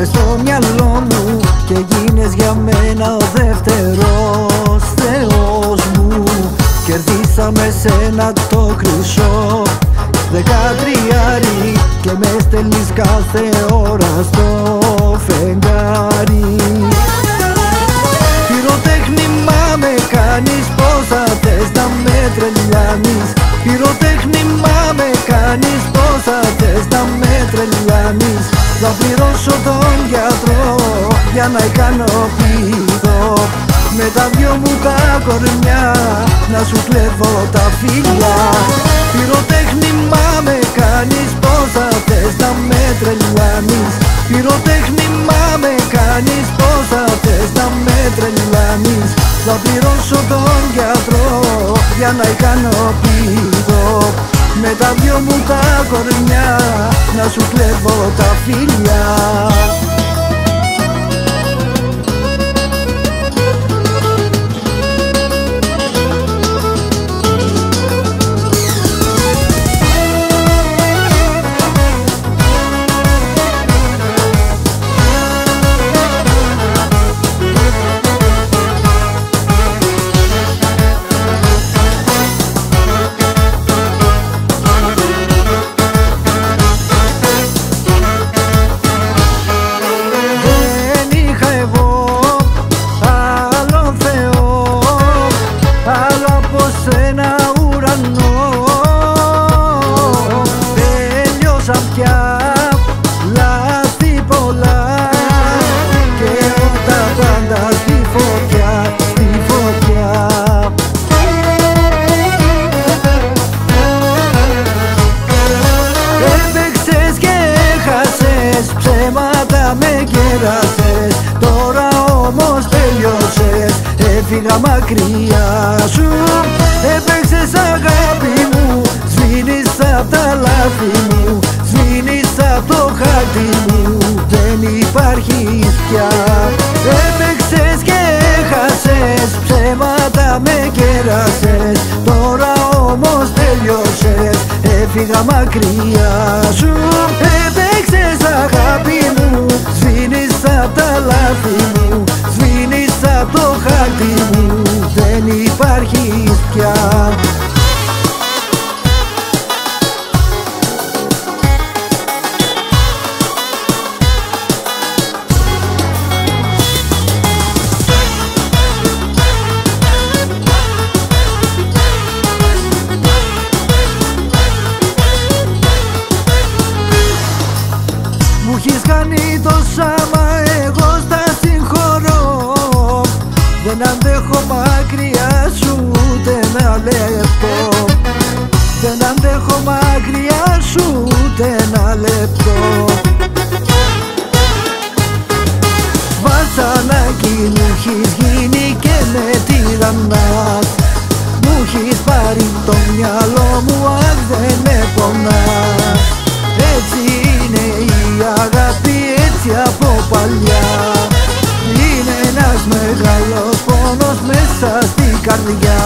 μπες στο μυαλό μου και γίνες για μένα ο δεύτερος Θεός μου. Κερδίσαμε σένα το χρυσό 13 και με στέλνεις κάθε ώρα στο φεγγάρι. Πυροτέχνημα με κάνεις, πόσα θες να με τρελάνεις. Πυροτέχνημα με κάνεις, πόσα θες να με τρελάνεις. Θα πληρώσω τον γιατρό για να ικανοποιηθώ με τα δυο μου τα κορμιά να σου κλέβω τα φιλιά. Πυροτέχνημα με κάνεις, πόσα θες να με τρελάνεις. Πυροτέχνημα με κάνεις, πόσα θες να με τρελάνεις. Θα πληρώσω τον γιατρό για να ικανοποιηθώ με τα δυο μου τα κορμιά να σου κλέβω τα φιλιά. Ένα ουρανό τέλειωσαν πια λάθη πολλά και τα πάντα στη φωτιά, στη φωτιά. Έπαιξες και έχασες, ψέματα με κέρασες, τώρα όμως τελειώσες, έφυγα μακριά σου. Έπαιξες αγάπη μου, σβήνεις απ' τα λάθη μου, σβήνεις απ' το χάρτη μου, δεν υπάρχεις πια. Έπαιξες και έχασες, ψέματα με κέρασες, τώρα όμως τελειώσες, έφυγα μακριά σου. Έπαιξες αγάπη μου, σβήνεις απ' τα λάθη μου, σβήνεις απ' το χάρτη μου, δεν υπάρχεις πια. Μου έχεις κάνει τόσα, μα εγώ στα συγχωρώ. Δεν αντέχω μακριά σου ούτε ένα λεπτό. Δεν αντέχω μακριά σου ούτε ένα λεπτό. Βασανάκι μου έχεις γίνει και με τυραννάς. Μου έχεις πάρει το μυαλό μου, αν δεν με πονάς. Έτσι είναι η αγάπη, έτσι από παλιά. Είναι ένας μεγάλος πόνος μέσα στην καρδιά.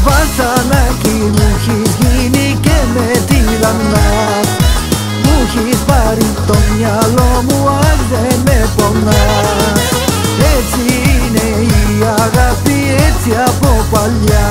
Βασανάκι μου έχεις γίνει και με τυραννάς. Μου έχεις πάρει το μυαλό μου, αν δεν με πονάς. Έτσι είναι η αγάπη, έτσι από παλιά.